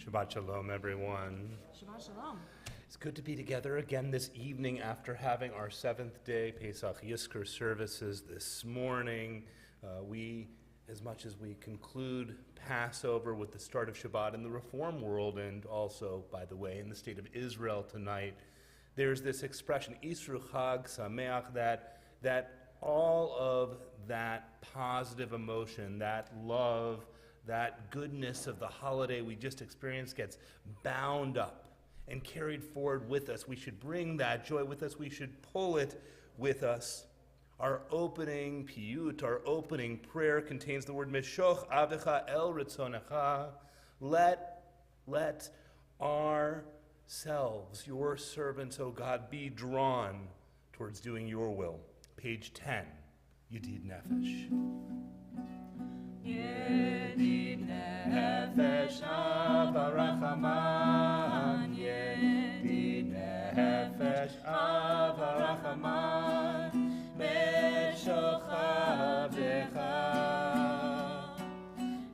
Shabbat Shalom, everyone. Shabbat Shalom. It's good to be together again this evening after having our seventh day Pesach Yizkor services this morning. As much as we conclude Passover with the start of Shabbat in the Reform world, and also, by the way, in the state of Israel tonight, there's this expression, Isru Chag Sameach, that all of that positive emotion, that love, that goodness of the holiday we just experienced gets bound up and carried forward with us. We should bring that joy with us. We should pull it with us. Our opening piyut, our opening prayer contains the word Meshoch Avecha El Ritzonecha. Let ourselves, your servants, O God, be drawn towards doing your will. Page 10, Yedid Nefesh. Yedid Nefesh Avarachaman. Yedid Nefesh Avarachaman. Meshoch Avecha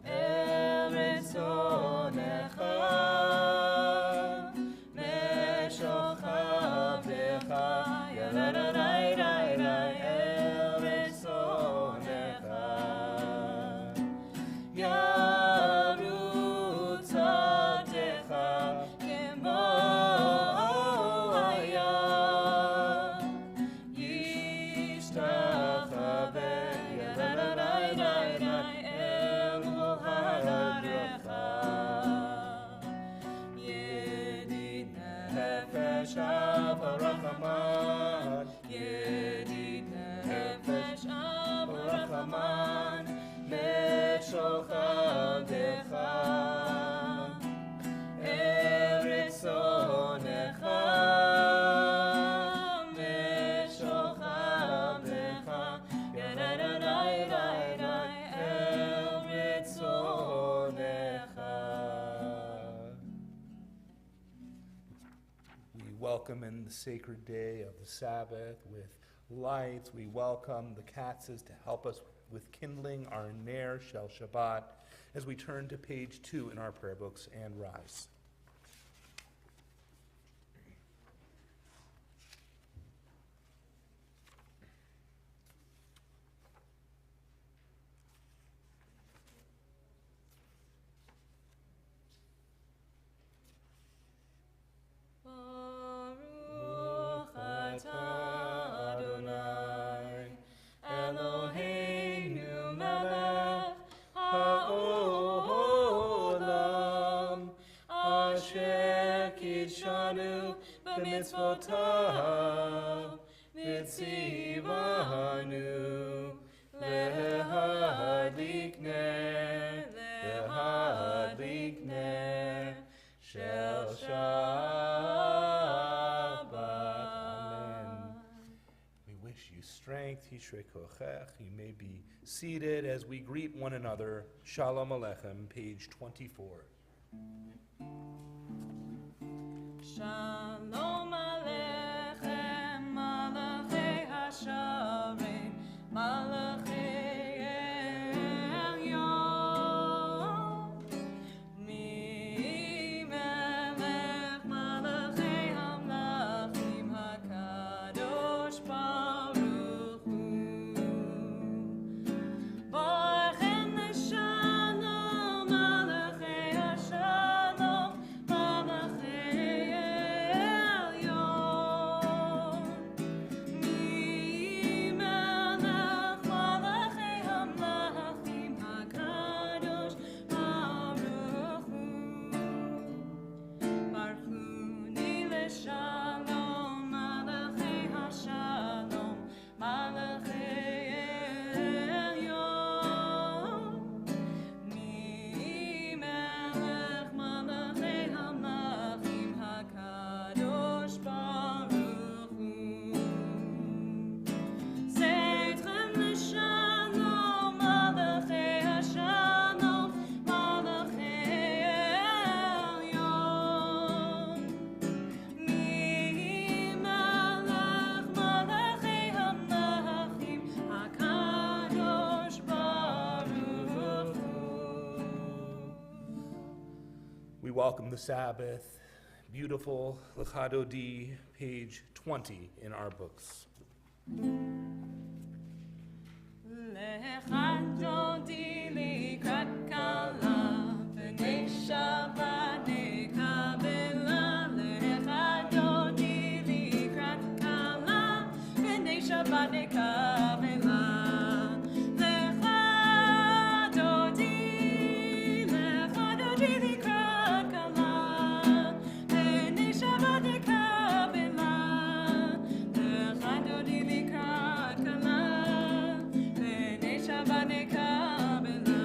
El Ritzonecha. Meshoch Avecha Yadadadai El Ritzonecha. Yarutz Adecha Kemo Haya. Yishtachave Yadadadai El Hayadecha. Yedid Nefesh Avarachaman. Yedid Nefesh Avarachaman. Meshoch Avecha El Ritzonecha. Meshoch Avecha Yadadadai El Ritzonecha. We welcome in the sacred day of the Sabbath with lights. We welcome the Katzes to help us with kindling our Ner Shel Shabbat as we turn to page 2 in our prayer books and rise. Baruch atah Adonai Eloheinu melech haolam asher kidshanu b'mitzvotav v'tzivanu lehadlik ner shel Shabbat. We wish you strength, Yishrei Kochech. You may be seated as we greet one another. Shalom Aleichem, page 24. Shalom Aleichem, Malachei Hasharim, Malachei Elyon. Mi Melech Malachei Hamlachim HaKadosh Baruch Hu. Borechem leshalom, Malachei Hashalom, Malachei Elyon. Mi Melech We welcome the Sabbath. Beautiful Lecha Dodi, page 20 in our books. Lecha Dodi likrat kala, b'nei Shabbat nekabela. Lecha Dodi likrat kala, b'nei Shabbat nekabela. Lecha Dodi likrat kala, b'nei Shabbat nekabela. Lecha Dodi likrat kala, b'nei Shabbat nekabela.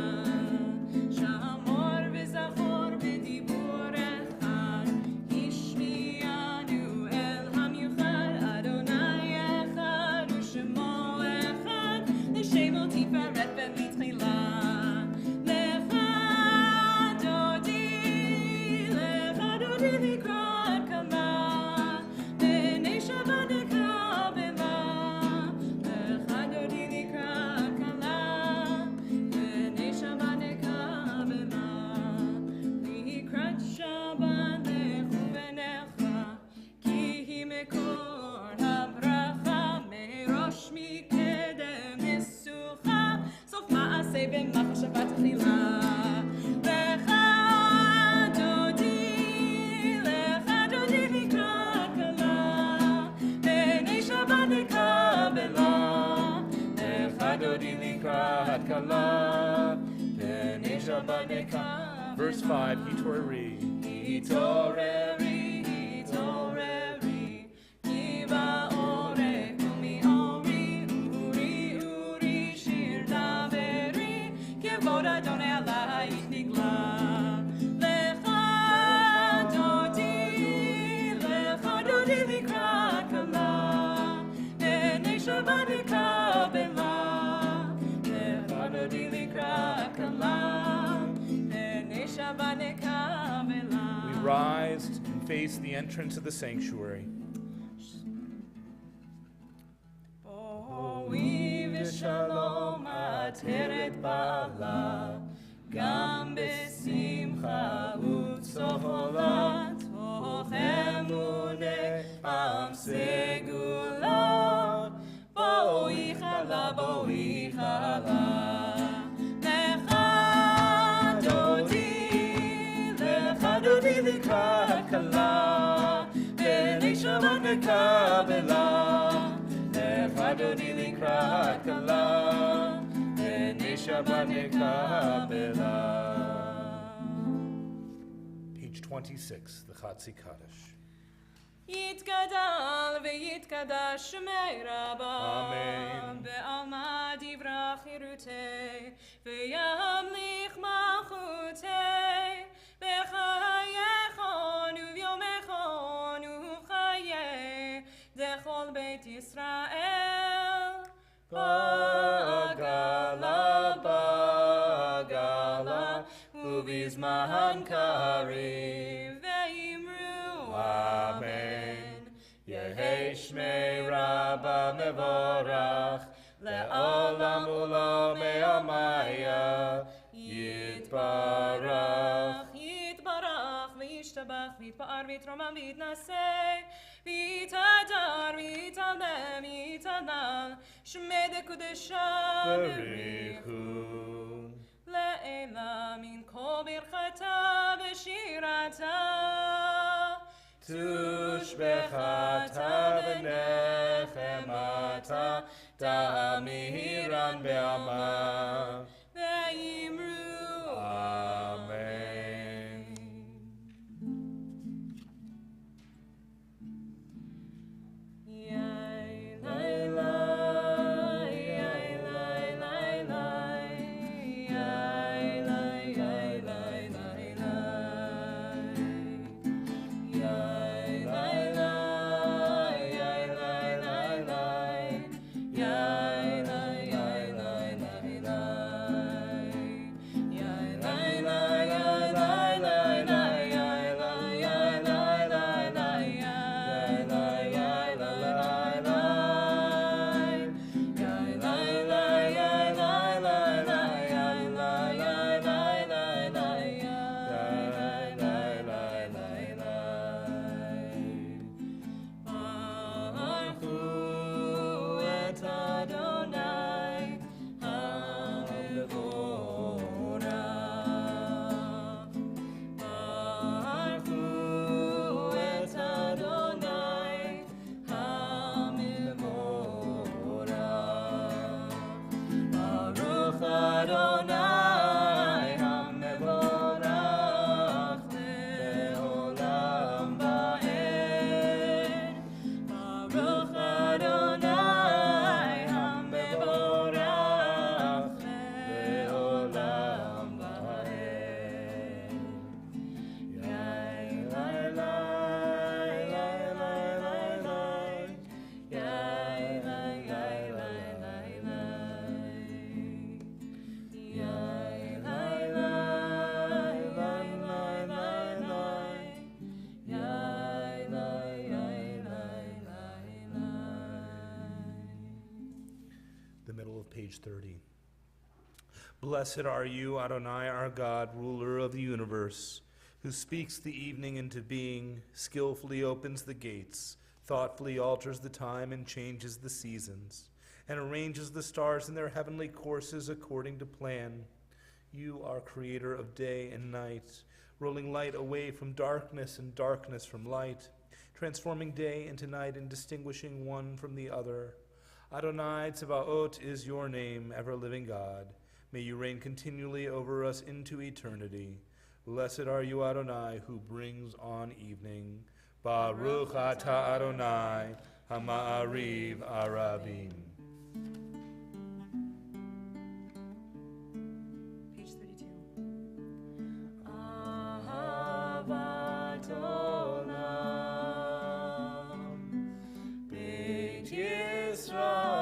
Shamor v'zachor b'dibur echad, Hishmiyanu el hamiuchad, Adonai echad u'shemo echad, l'shemo tiferet v'litchila. Lecha Dodi likrat kala, b'nei Shabbat nekabela. Lecha Dodi likrat kala, b'nei Shabbat nekabela. Likrat Shabbat lechu v'necha, ki hi mekor habracha, merosh mikedem misucha, sof ma'aseh b'machshavat tchila. Lecha Dodi likrat kala, b'nei Shabbat nekabela. Lecha Dodi likrat kala, b'nei Shabbat nekabela. Verse 5, Hitorri. Hitoreri, hitoreri, ki ba'orek u'mi'ori, uri, uri, shir daveri, kevod Adonai alayich nigla. Lecha Dodi likrat kala, b'nei Shabbat nekabela. Lecha Dodi likrat kala, b'nei Shabbat nekabela. We rise and face the entrance of the sanctuary. Boi v'shalom ateret ba'ala, gam b'simcha u'tzola, toch emunei am segula. Boi chala, boi chala. Lecha Dodi likrat kala, b'nei Shabbat nekabela. Lecha Dodi likrat kala, b'nei Shabbat nekabela. Page 26, the Chatzi Kaddish. יתגדל ויתקדש שמי רבה, אמן. בעלמא דברה חירותי, וימליך מלכותי, בחייכון וביומכון ובחיי דכל בית ישראל. בגלה, בגלה, ובזמן קריב, ואמרו Amen. יהי שמי רבה מבורך, לעולם ולעולם ימיה, יתברך, יתברך, וישתבח, ויתפאר, ויתרומם, ויתנשא, ויתהדר, ויתעלם, ויתעלל, שמי דקודשה בריחו, לעילה מן כל ברכתה ושירתה. תושבחתה ונחמתה, תמירן בעמה. ואמרו אמן. יאי לילה, יאי לילה, יאי לילה, יאי לילה, 30. Blessed are you, Adonai, our God, ruler of the universe, who speaks the evening into being, skillfully opens the gates, thoughtfully alters the time and changes the seasons, and arranges the stars in their heavenly courses according to plan. You are creator of day and night, rolling light away from darkness and darkness from light, transforming day into night and distinguishing one from the other. Adonai Tzevaot is your name, ever-living God. May you reign continually over us into eternity. Blessed are you, Adonai, who brings on evening. Baruch atah Adonai, Hama'ariv Arabim. Page 32. Ahavat olam, Beit Yisrael.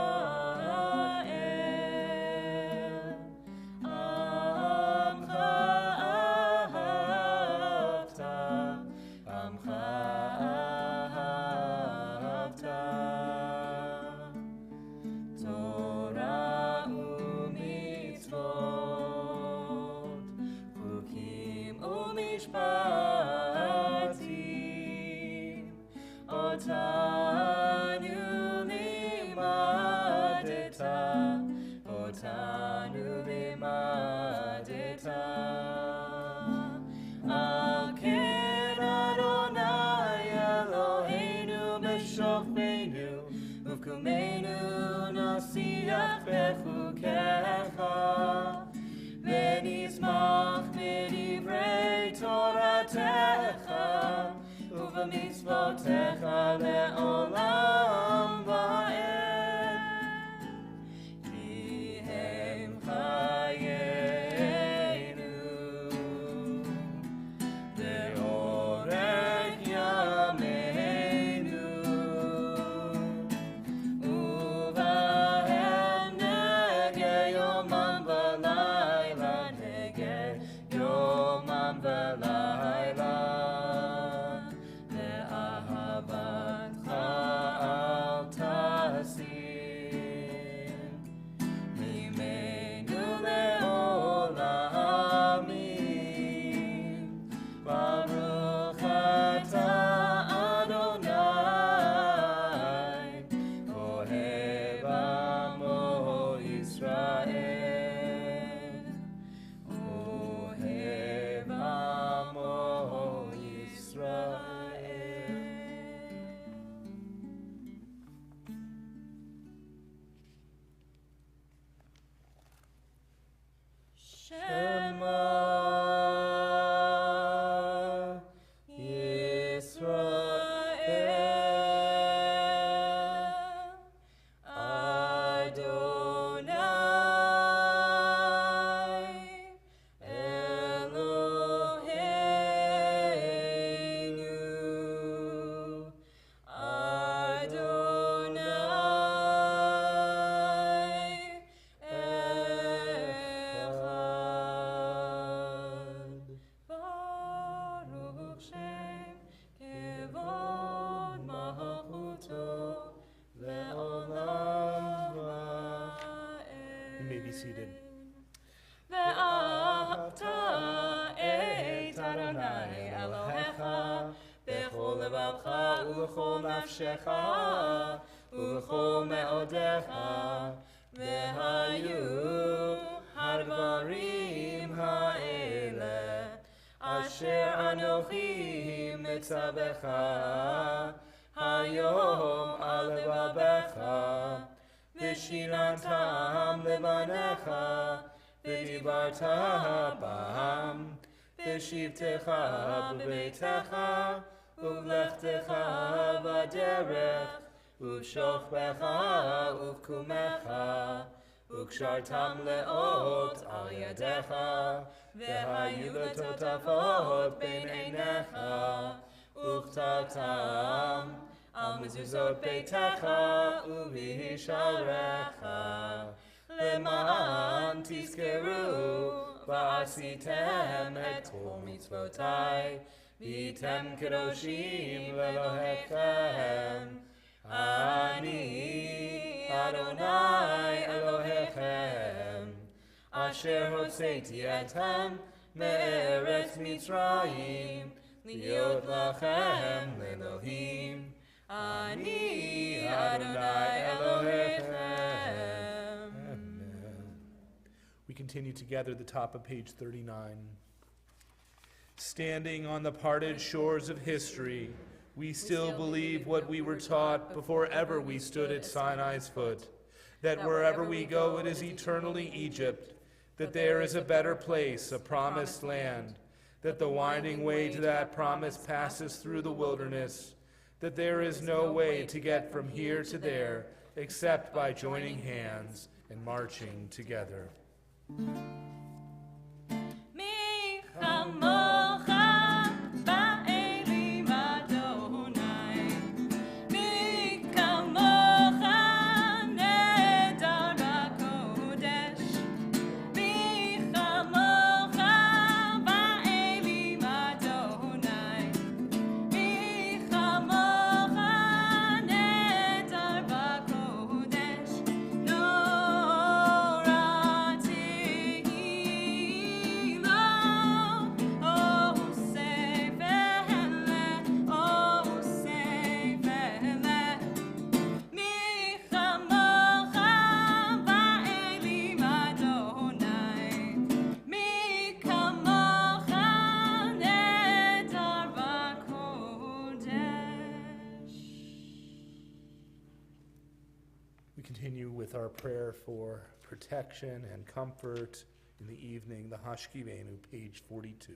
Mitzvotecha le'olam va'ed, Kihem chayenu, ve'orech yameinu, uvahem nege yomam v'layla, nege yomam v'layla. Seated. ואהבת את אדוני אלוהיך בכל לבבך ובכל נפשך ובכל מאודיך, והיו הדברים האלה אשר אנוכי מצווך היום על לבבך, ושילנתם לבניך, ודיברת בם, בשבתך בביתך, ובלכתך בדרך, ובשוכבך ובקומך, וקשרתם לאות על ידיך, והיו לטוטפות בין עיניך, וכתבתם על מזוזות ביתך ובשעריך, למען תזכרו ועשיתם את כל מצוותי, והייתם קדושים לאלוהיכם, Ani Adonai Elohechem, Asher hotzeiti etchem me'eretz Mitzrayim, liot lachem le'Elohim. Ani Adonai Elohechem. Amen. We continue together at the top of page 39. Standing on the parted shores of history, we still believe what we were taught before ever we stood at Sinai's foot, that wherever we go it is eternally Egypt, that there is a better place, a promised land, that the winding way to that promise passes through the wilderness, that there is no way to get from here to there except by joining hands and marching together. Mi chamocha ba'elim Adonai, mi kamocha nedar b'kodesh, mi chamocha ba'elim Adonai, mi chamocha nedar b'kodesh, norati We continue with our prayer for protection and comfort in the evening, the Hashkivenu, page 42.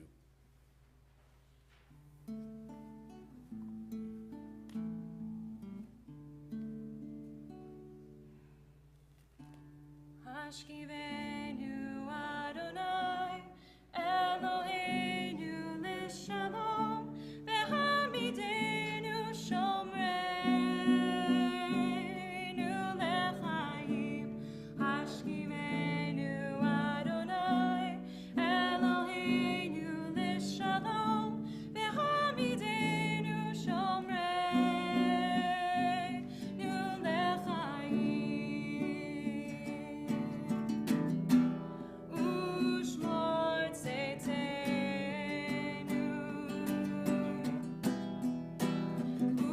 Hashkivenu Adonai, Eloheinu l'shalom, v'hamidenu shomreinu l'chaim. Hashkivenu Adonai, Eloheinu l'shalom, v'hamidenu shomreinu l'chaim. Ushmor tzeitenu,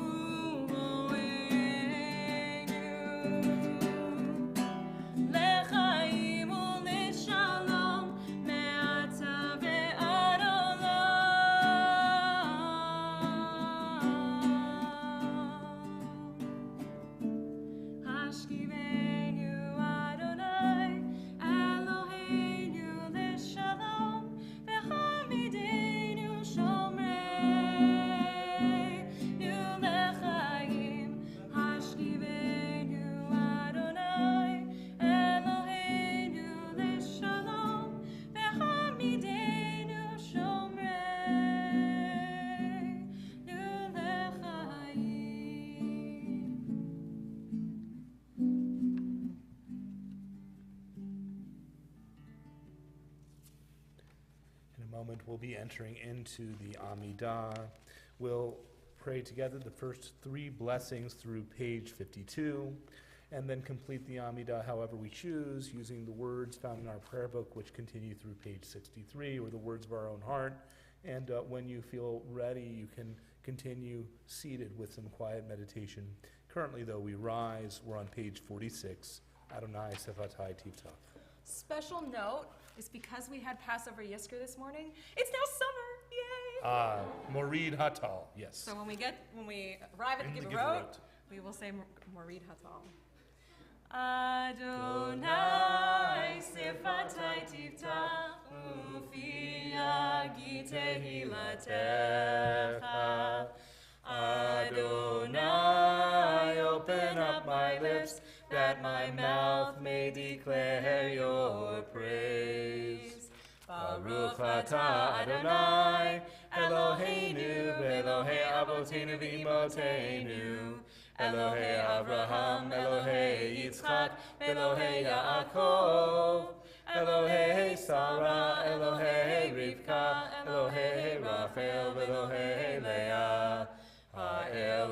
u'ro'enu, l'chaim u'l'shalom, me'ata ve'ad olam. Hashkivenu Adonai, Eloheinu l'shalom, v'hamidenu shomreinu l'chaim. Hashkivenu Adonai, Eloheinu l'shalom, v'hamidenu shomreinu l'chaim. In a moment, we'll be entering into the Amidah. We'll pray together the first three blessings through page 52, and then complete the Amidah however we choose, using the words found in our prayer book, which continue through page 63, or the words of our own heart. And when you feel ready, you can continue seated with some quiet meditation. Currently, though, we rise. We're on page 46. Adonai Sefatai Tiftach. Special note is because we had Passover Yisker this morning, it's now summer. Yay! Morid Hatal, yes. So when we arrive at the In the Gibbor Gibbor Road, Road. we will say Morid Hatal. Adonai Sefatai Tiftach Ufi Yagi Tehilatecha. Adonai, open up my lips, that my mouth may declare your praise. Baruch atah Adonai, Eloheinu, Elohei Avoteinu v'Imotenu, Elohei Abraham, Elohei Yitzchak, Elohei Yaakov, Elohei Sarah, Elohei Rivka, Elohei Rachel, Elohei Leah, Ha'el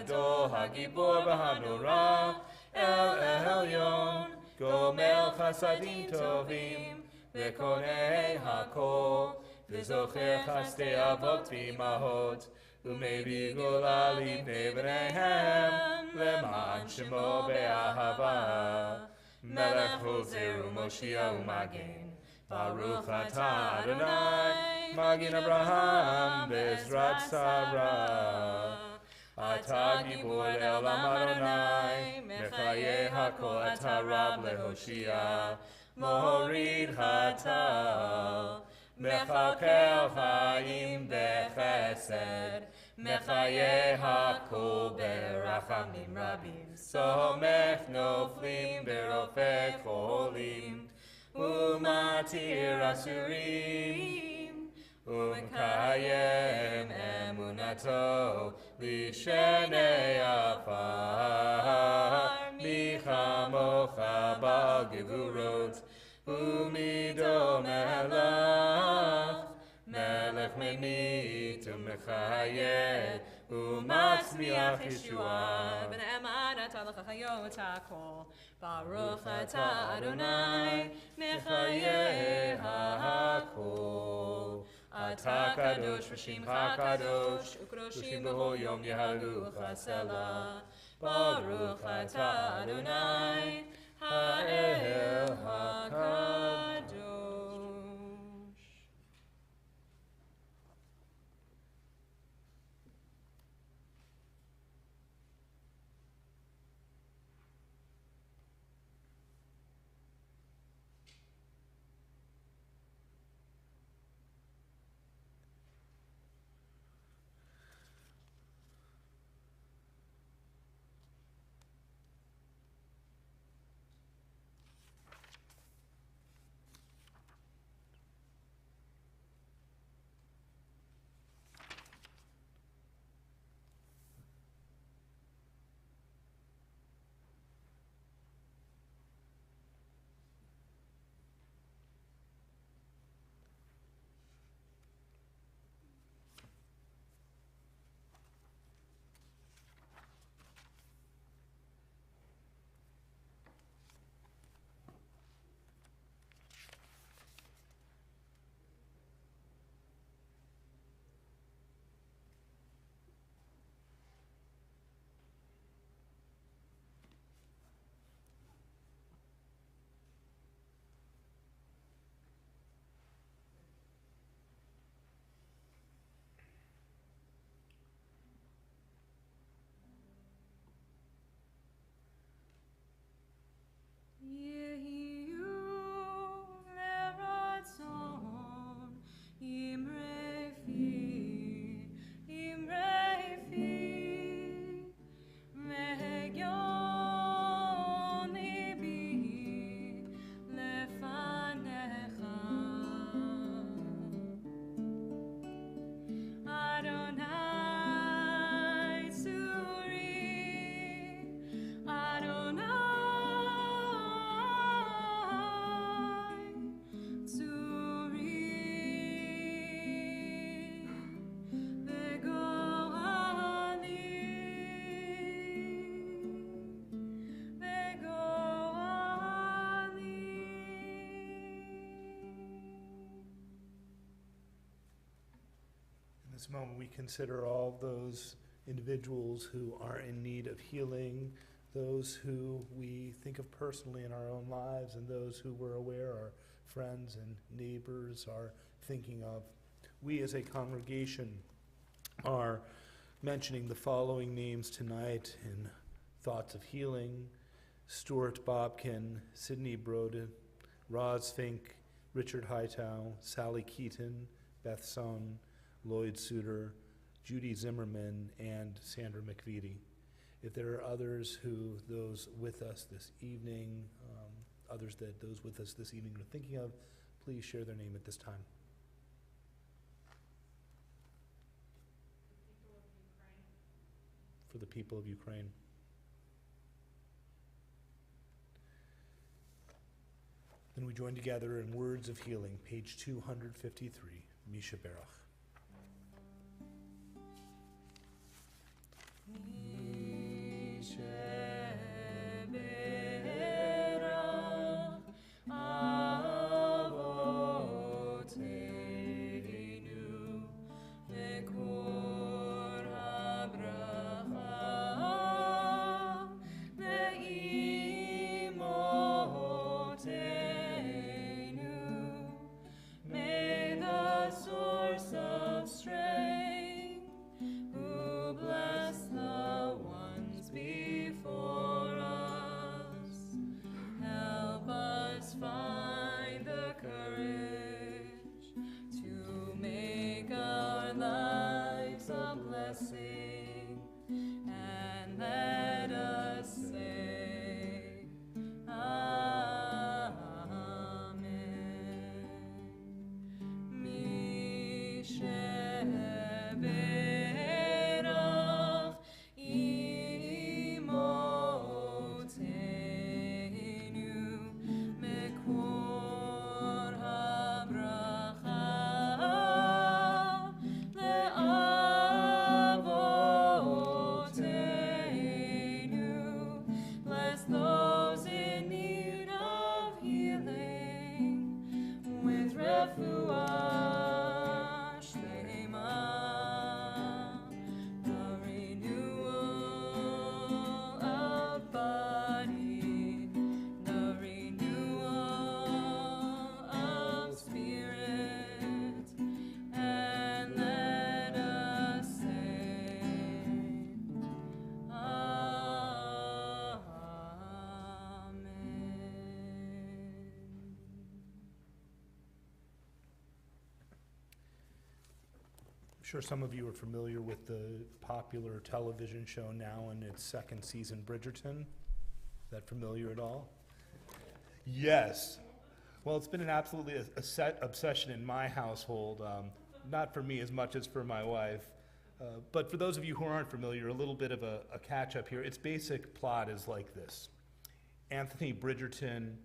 Gadol Hagibor Bahanora El Elyon Gomel Chasadim Tovim Vekonei Hakol V'zocher Chastei Avot V'imahot Umevi Gola Livnei B'neihem Leman Shemo Be'ahava Melech Hozer U'Moshia U'Magen Baruch Atah Adonai Magin Abraham Bezrat Sarah Atah Gibor Elam Adonai Mechaye Hakol Atah Rab Lehoshia Morid Hatal Mechakel Chaim Bechesed Mechaye Hakol Berachamim Rabim Somech Noflim Berofek Cholim Umatir Asurim Umekayem Emunato Lishenei Afar Michamocha Bal Gevurot Umido Melech Melech Menit Umechayeh Umatzliach Yeshua B'ne'eman atah l'chachayot hakol. Baruch atah Adonai mechayeh hakol. Atah kadosh v'shimcha kadosh u'kadoshim b'ho yom yehalucha selah. Baruch atah Adonai ha'el hakadosh. This moment we consider all those individuals who are in need of healing, those who we think of personally in our own lives, and those who we're aware our friends and neighbors are thinking of. We as a congregation are mentioning the following names tonight in thoughts of healing: Stuart Bobkin, Sidney Broden, Roz Fink, Richard Hightow, Sally Keaton, Beth Son, Lloyd Suter, Judy Zimmerman, and Sandra McVitie. If there are others who those with us this evening, those with us this evening are thinking of, please share their name at this time. For the people of Ukraine. Then we join together in words of healing, page 253, Misha Berach. Sure some of you are familiar with the popular television show now in its second season, Bridgerton. Is that familiar at all? Yes. Well, it's been an absolutely obsession in my household, not for me as much as for my wife. But for those of you who aren't familiar, a little bit of a catch-up here. Its basic plot is like this. Anthony Bridgerton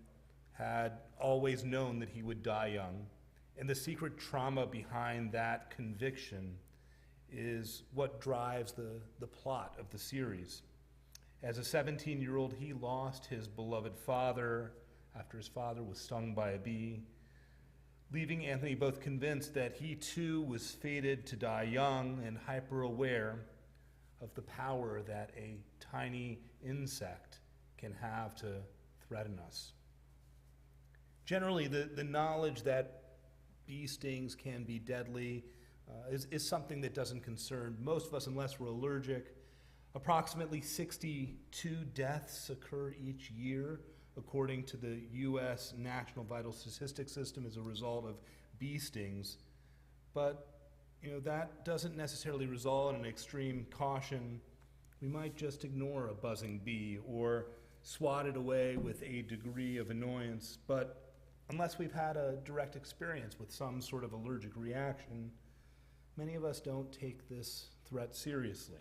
had always known that he would die young, and the secret trauma behind that conviction is what drives the plot of the series. As a 17-year-old, he lost his beloved father after his father was stung by a bee, leaving Anthony both convinced that he too was fated to die young and hyper-aware of the power that a tiny insect can have to threaten us. Generally, the knowledge that bee stings can be deadly is something that doesn't concern most of us unless we're allergic. Approximately 62 deaths occur each year, according to the U.S. National Vital Statistics System, as a result of bee stings. But that doesn't necessarily result in extreme caution. We might just ignore a buzzing bee or swat it away with a degree of annoyance. But unless we've had a direct experience with some sort of allergic reaction, many of us don't take this threat seriously.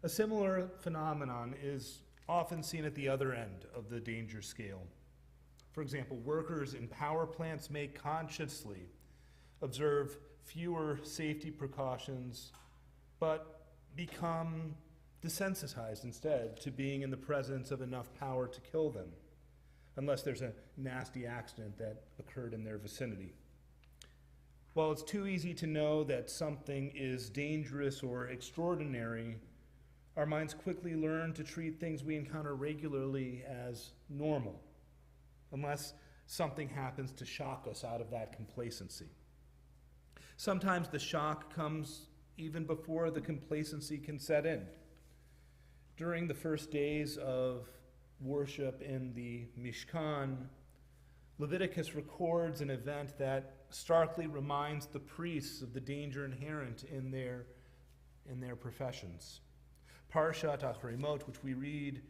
A similar phenomenon is often seen at the other end of the danger scale. For example, workers in power plants may consciously observe fewer safety precautions, but become desensitized instead to being in the presence of enough power to kill them, unless there's a nasty accident that occurred in their vicinity. While it's too easy to know that something is dangerous or extraordinary, our minds quickly learn to treat things we encounter regularly as normal, unless something happens to shock us out of that complacency. Sometimes the shock comes even before the complacency can set in. During the first days of worship in the Mishkan, Leviticus records an event that starkly reminds the priests of the danger inherent in their professions. Parshat Achremot, which we read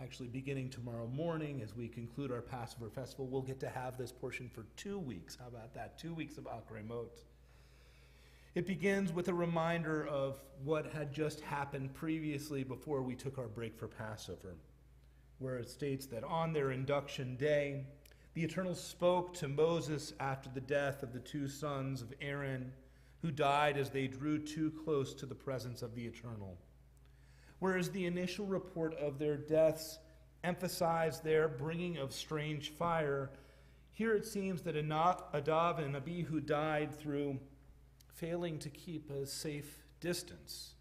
actually beginning tomorrow morning as we conclude our Passover festival. We'll get to have this portion for 2 weeks. How about that? 2 weeks of Achremot. It begins with a reminder of what had just happened previously before we took our break for Passover, where it states that on their induction day, the Eternal spoke to Moses after the death of the 2 sons of Aaron, who died as they drew too close to the presence of the Eternal. Whereas the initial report of their deaths emphasized their bringing of strange fire, here it seems that Nadav and Abihu died through failing to keep a safe distance.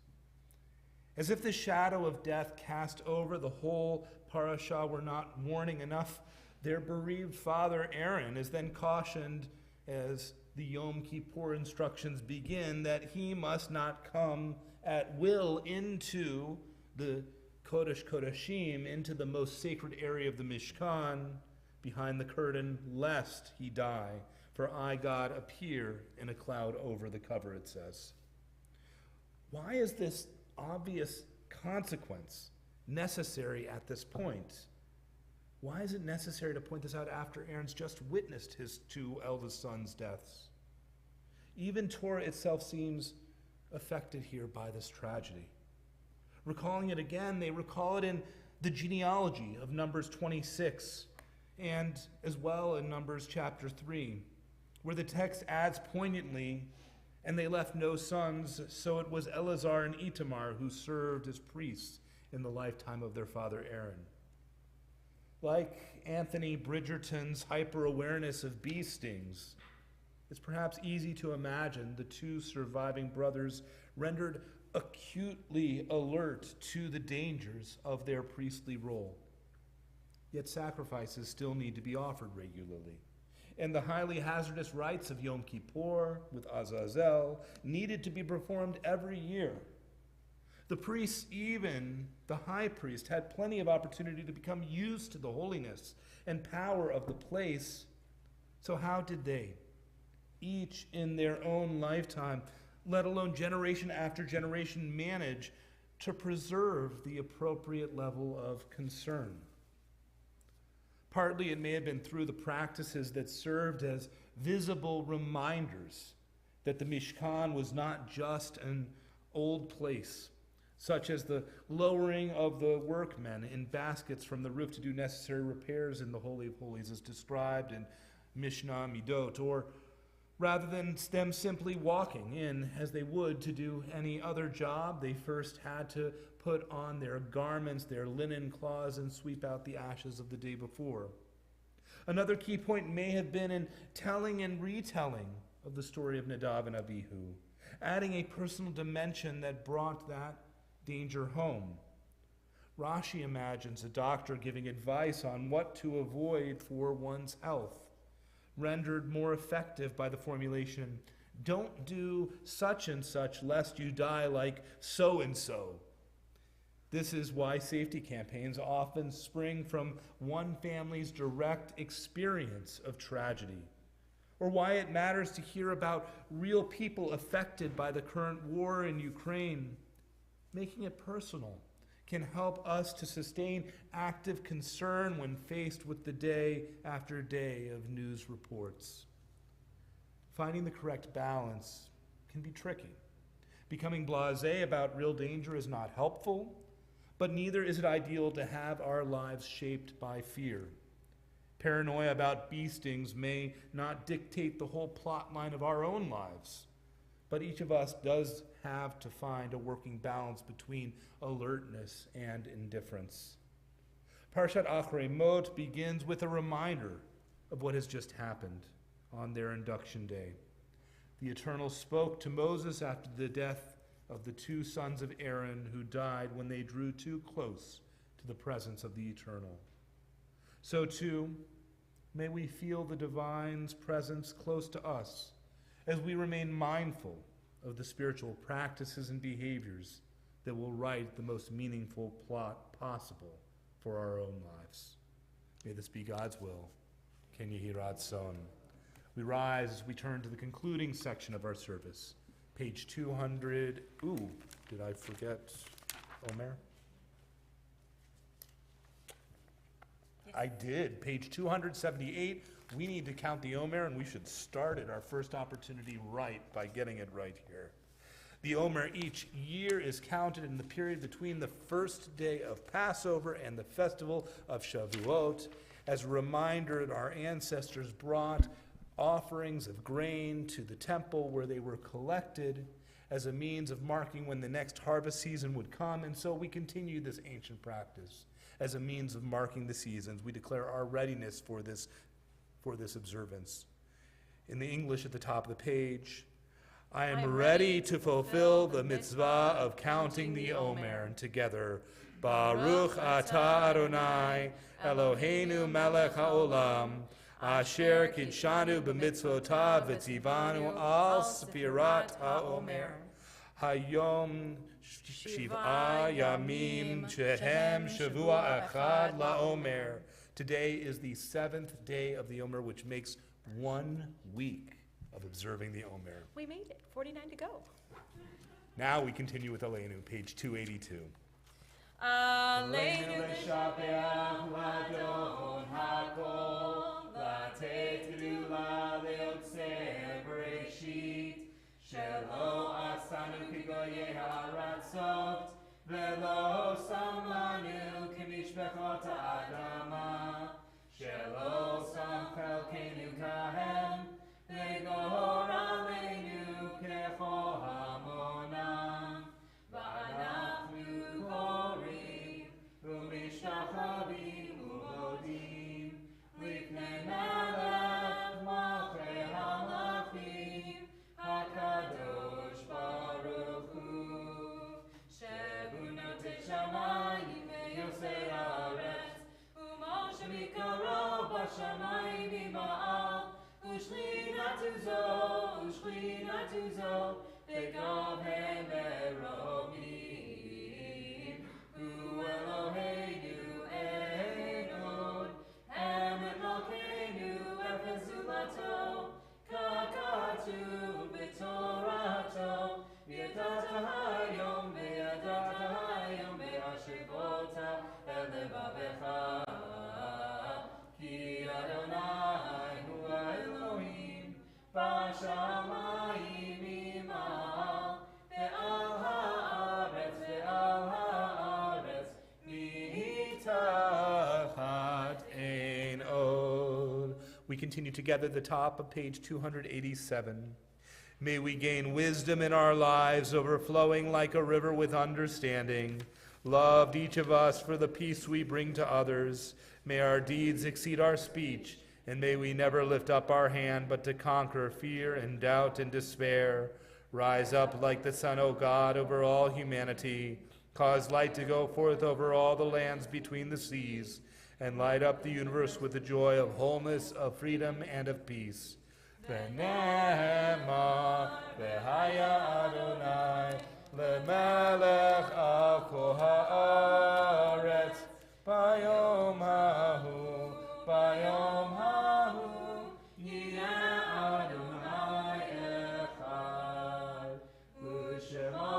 As if the shadow of death cast over the whole parasha were not warning enough, their bereaved father Aaron is then cautioned as the Yom Kippur instructions begin that he must not come at will into the Kodesh Kodashim, into the most sacred area of the Mishkan, behind the curtain, lest he die. For I, God, appear in a cloud over the cover, it says. Why is this obvious consequence necessary at this point? Why is it necessary to point this out after Aaron's just witnessed his two eldest sons' deaths? Even Torah itself seems affected here by this tragedy. Recalling it again, they recall it in the genealogy of Numbers 26 and as well in Numbers chapter 3, where the text adds poignantly, and they left no sons, so it was Eleazar and Itamar who served as priests in the lifetime of their father Aaron. Like Anthony Bridgerton's hyper-awareness of bee stings, it's perhaps easy to imagine the two surviving brothers rendered acutely alert to the dangers of their priestly role. Yet sacrifices still need to be offered regularly. And the highly hazardous rites of Yom Kippur with Azazel needed to be performed every year. The priests, even the high priest, had plenty of opportunity to become used to the holiness and power of the place. So how did they, each in their own lifetime, let alone generation after generation, manage to preserve the appropriate level of concern? Partly it may have been through the practices that served as visible reminders that the Mishkan was not just an old place, such as the lowering of the workmen in baskets from the roof to do necessary repairs in the Holy of Holies as described in Mishnah Midot, or rather than them simply walking in as they would to do any other job, they first had to put on their garments, their linen cloths, and sweep out the ashes of the day before. Another key point may have been in telling and retelling of the story of Nadav and Abihu, adding a personal dimension that brought that danger home. Rashi imagines a doctor giving advice on what to avoid for one's health, rendered more effective by the formulation, "Don't do such and such lest you die like so and so." This is why safety campaigns often spring from one family's direct experience of tragedy, or why it matters to hear about real people affected by the current war in Ukraine. Making it personal can help us to sustain active concern when faced with the day after day of news reports. Finding the correct balance can be tricky. Becoming blasé about real danger is not helpful, but neither is it ideal to have our lives shaped by fear. Paranoia about bee stings may not dictate the whole plot line of our own lives, but each of us does have to find a working balance between alertness and indifference. Parshat Achrei Mot begins with a reminder of what has just happened on their induction day. The Eternal spoke to Moses after the death of the two sons of Aaron who died when they drew too close to the presence of the Eternal. So too, may we feel the divine's presence close to us as we remain mindful of the spiritual practices and behaviors that will write the most meaningful plot possible for our own lives. May this be God's will. Ken Yehi Ratzon. We rise as we turn to the concluding section of our service. Page 200. Ooh, did I forget Omer? Yes. I did. Page 278. We need to count the Omer, and we should start at our first opportunity right by getting it right here. The Omer each year is counted in the period between the first day of Passover and the festival of Shavuot. As a reminder that our ancestors brought offerings of grain to the temple where they were collected, as a means of marking when the next harvest season would come, and so we continue this ancient practice. As a means of marking the seasons, we declare our readiness for this observance. In the English at the top of the page, I am ready to fulfill the mitzvah of counting the Omer. And together, Baruch atah Adonai, Eloheinu melech haolam, asher kidshanu b'mitzvotav v'tzivanu al sfirat haomer. Hayom shiv'a yamim shehem shavua echad laomer. Today is the 7th day of the Omer, which makes 1 week of observing the Omer. We made it. 49 to go. Now we continue with Aleinu, page 282. Aleinu l'shapeach l'adon hakol, l'tet gdula leotzer bereshit, shelo asanu kigoyei ha'aratzot, velo samanu k'mishbechot ha'adama, shelo sam chelkenu kahem, v'gor aleinu kecho hamonam, v'anachnu korim, u'mishtachavim u'modim, lifnei melech malchei hamlachim, hakadosh baruch hu, shebunotei shamayim ve'yosei haaretz, u'moshe mikaro b'shamayim ima'al, u'shchinatu zo, ve'gov hem meromim, hu Eloheinu enod, hem Eloheinu efezulato, kakatu b'torato, v'yadata hayom ve'ashivota elevavecha, ki Adonai hu Elohim, b'shamayim ima'al, ve'al ha'aretz mitachat Ein od. We continue together at the top of page 287. May we gain wisdom in our lives, overflowing like a river with understanding. Loved each of us for the peace we bring to others. May our deeds exceed our speech, and may we never lift up our hand but to conquer fear and doubt and despair. Rise up like the sun, O God, over all humanity. Cause light to go forth over all the lands between the seas, and light up the universe with the joy of wholeness, of freedom, and of peace. V'nehema v'haya Adonai lemelech al kol haaretz bayom hahu yeh Adonai echad u'shemo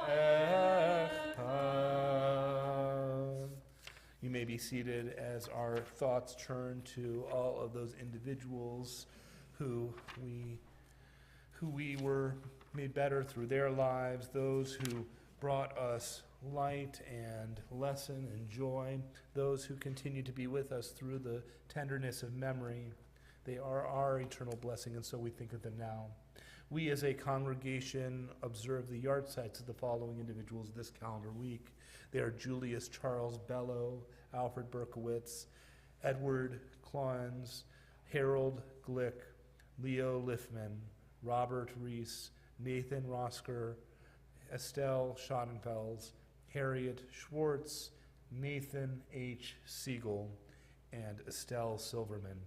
echad. You may be seated as our thoughts turn to all of those individuals who we were made better through their lives, those who brought us light and lesson and joy, those who continue to be with us through the tenderness of memory. They are our eternal blessing, and so we think of them now. We as a congregation observe the yard sites of the following individuals this calendar week. They are Julius Charles Bellow, Alfred Berkowitz, Edward Cloyens, Harold Glick, Leo Liffman, Robert Reese, Nathan Rosker, Estelle Schadenfels, Harriet Schwartz, Nathan H. Siegel, and Estelle Silverman.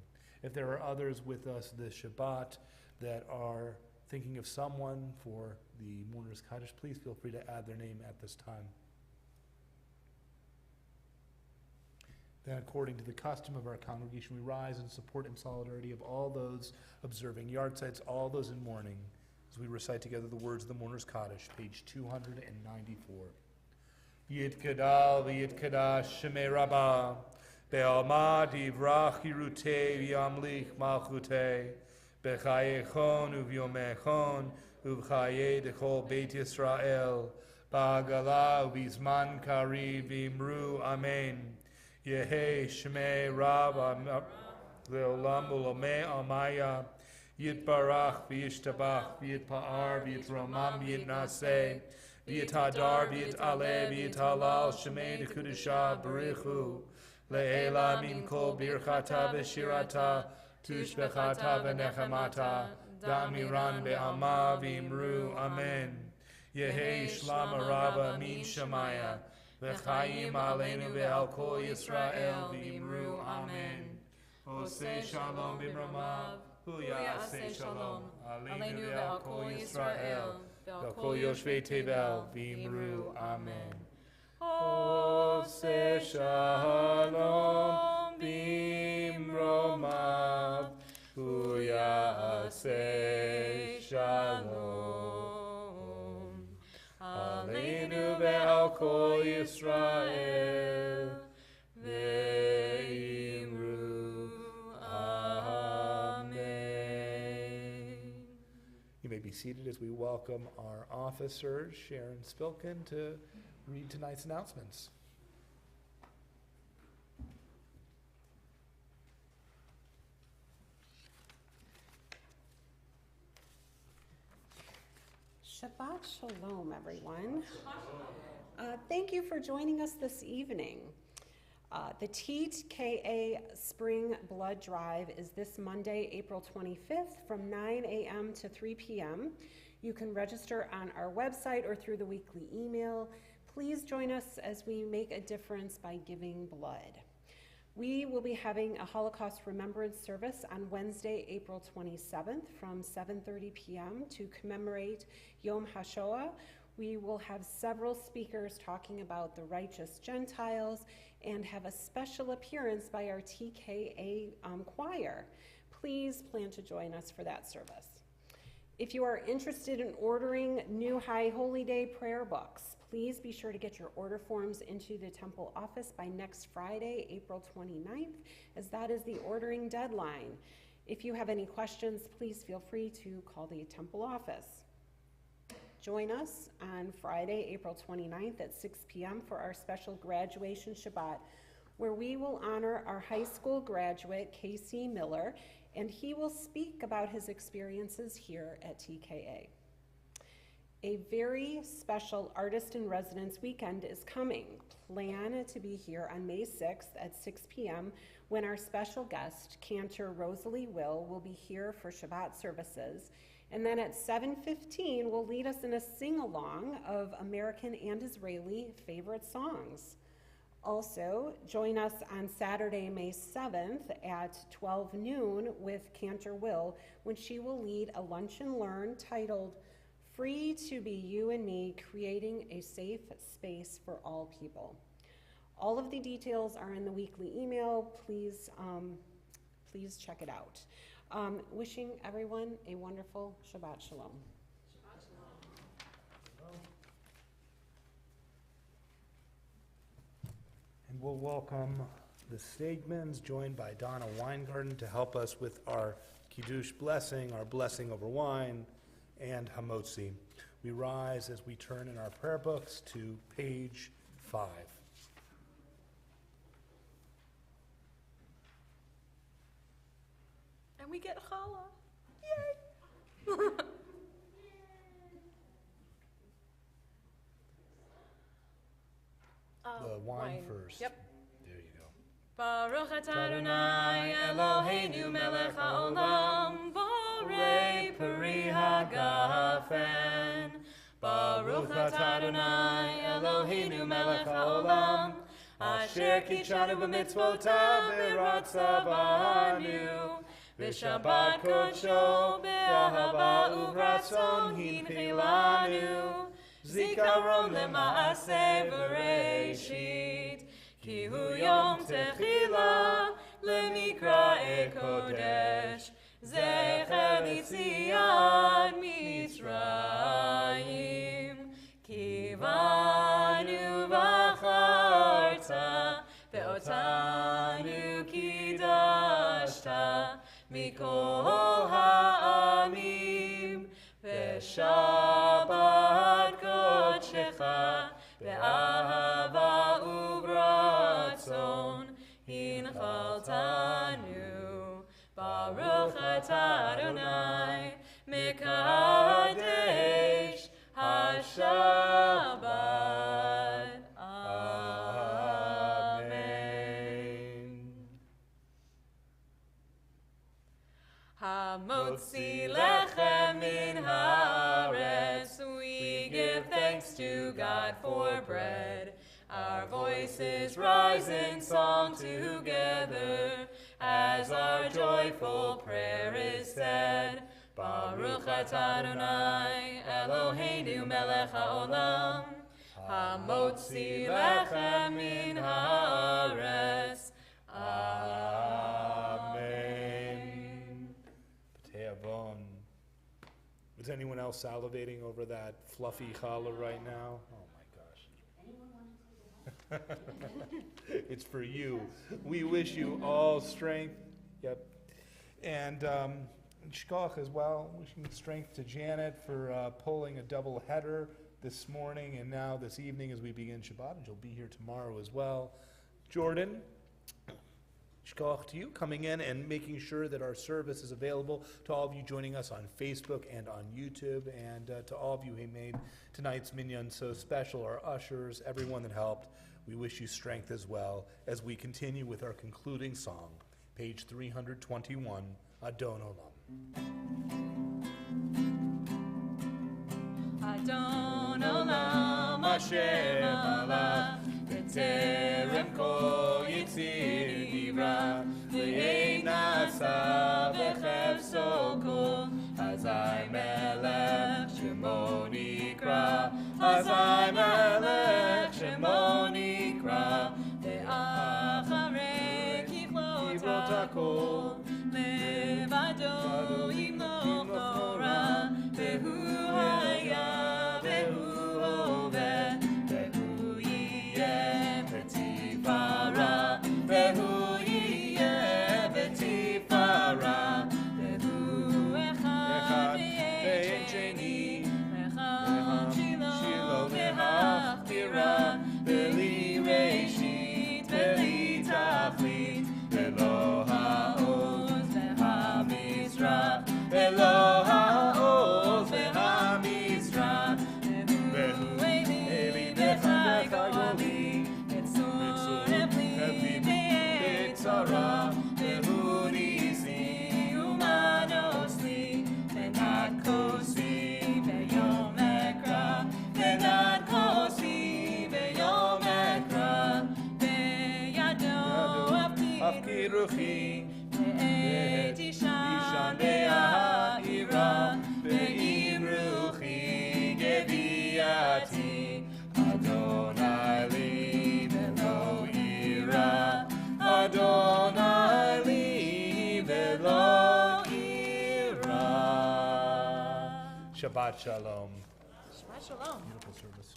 If there are others with us this Shabbat that are thinking of someone for the Mourner's Kaddish, please feel free to add their name at this time. Then, according to the custom of our congregation, we rise in support and solidarity of all those observing yard sites, all those in mourning, as we recite together the words of the Mourner's Kaddish, page 294. Yitkadal v'yitkadash shemei rabbah, be'alma divrach yirutei v'yamlich malchutei, b'chayechon u'v'yomechon u'v'chayei dechol Beit Yisrael, ba'agala u'v'zman kari v'imru amen. Yehi shmei Rab Leolam Ulome Amaya, Yitbarach, V'yishtabach, V'yitpa'ar, V'yitramam, V'yitnaseh, V'yitadar, V'yit'aleh, V'yit'halal, Shemei Dekudusha, Barichu, Le'ela min kol birchata v'shirata, Tushbechata v'nechamata, Da'amiran be'ama v'imru, Amen. Yehi Shlam Arava min Shemaya, V'chaim aleinu ve'al kol Yisrael v'imru, Amen. Oseh Shalom b'mramav, Hu ya'aseh Shalom, aleinu ve'al kol Yisrael, ve'al kol Yoshvei Tevel v'imru, Amen. Oseh Shalom b'mramav, Hu ya'aseh Shalom, aleinu ve'al kol Yisrael v'imru, Amen. You may be seated as we welcome our officers, Sharon Spilkin, to read tonight's announcements. Shabbat Shalom, everyone. Thank you for joining us this evening. The TKA Spring Blood Drive is this Monday, April 25th from 9 a.m. to 3 p.m. You can register on our website or through the weekly email. Please join us as we make a difference by giving blood. We will be having a Holocaust Remembrance Service on Wednesday, April 27th from 7:30 p.m. to commemorate Yom HaShoah. We will have several speakers talking about the righteous Gentiles and have a special appearance by our TKA choir. Please plan to join us for that service. If you are interested in ordering new High Holy Day prayer books, please be sure to get your order forms into the temple office by next Friday, April 29th, as that is the ordering deadline. If you have any questions, please feel free to call the temple office. Join us on Friday, April 29th at 6 p.m. for our special graduation Shabbat, where we will honor our high school graduate, Casey Miller, and he will speak about his experiences here at TKA. A very special Artist in Residence weekend is coming. Plan to be here on May 6th at 6 p.m. when our special guest, Cantor Rosalie will be here for Shabbat services. And then at 7:15 will lead us in a sing-along of American and Israeli favorite songs. Also, join us on Saturday, May 7th at 12 noon with Cantor when she will lead a lunch and learn titled Free to Be You and Me, Creating a Safe Space for All People. All of the details are in the weekly email. Please check it out. Wishing everyone a wonderful Shabbat Shalom. Shabbat Shalom. And we'll welcome the Stegmans, joined by Donna Weingarten, to help us with our Kiddush blessing, our blessing over wine, and Hamotzi. We rise as we turn in our prayer books to page 5. And we get challah. Yay! The wine first. Yep. There you go. Baruch atah Adonai Eloheinu melech haolam, borei peri hagafen. Baruch atah Adonai Eloheinu melech haolam, asher kitshanu b'mitzvotav v'ratzav banu, v'shabbat kodsho be'ahava u'ratzon hinchilanu, zikaron lema'aseh v'reishit, ki hu yom techila lemikra'e kodesh, zecher yitziat Mitzrayim, ki vanu v'acharta, ve'otanu kidashta, mikol ha'amim, ve'shabbat kodshecha, ve'ahava u'bratzon, hinchaltanu, Baruch atah Adonai, Mekadesh HaShabbat. Amen. Hamotzi lechem min haaretz, we give thanks to God for bread. Our voices rise in song together, as our joyful prayer is said. Baruch atah Adonai, Eloheinu melech haolam, hamotzi lechem min haaretz. Amen. Te'avon. Is anyone else salivating over that fluffy challah right now? Oh my gosh. It's for you. We wish you all strength. Yep. And shkoch as well. Wishing strength to Janet for pulling a double header this morning and now this evening as we begin Shabbat. And she'll be here tomorrow as well. Jordan, shkoch to you, coming in and making sure that our service is available to all of you joining us on Facebook and on YouTube, and to all of you who made tonight's minyan so special, our ushers, everyone that helped. We wish you strength as well as we continue with our concluding song, page 321, Adon Olam. Adon Olam Hashem Allah, B'terem kol yitzir nivra, V'yein nasa v'chefso kol, Hazai melech shemo nikra, Hazai melech shemo nikra, Ve'acharei kivlot hakol, Levado yimloch ora, Ve'hu haya, Ve'hu oved, Ve'hu yiyeh v'tifara, Ve'hu yiyeh v'tifara, Ve'hu echad ve'en sheni, Echad shilo ve'hachbira, Ve'li reishit ve'li tachlit, Ve'lo ha'oz ve'hamizrach, Ve'lo ha'oz ve'hamizrach, Ve'hu eli v'chai goli, Etzor epli ve'etzara, Ve'hu nisi umanosli, Ve'nat kosi ve'yom ekra, Ve'nat kosi ve'yom ekra, Ve'yado afkiruchi, Ve'et ishan ve'ha'ira, Ve'imruchi geviati, Adonai li ve'lo ira, Adonai li ve'lo ira. Shabbat Shalom. Shabbat shalom. Beautiful service.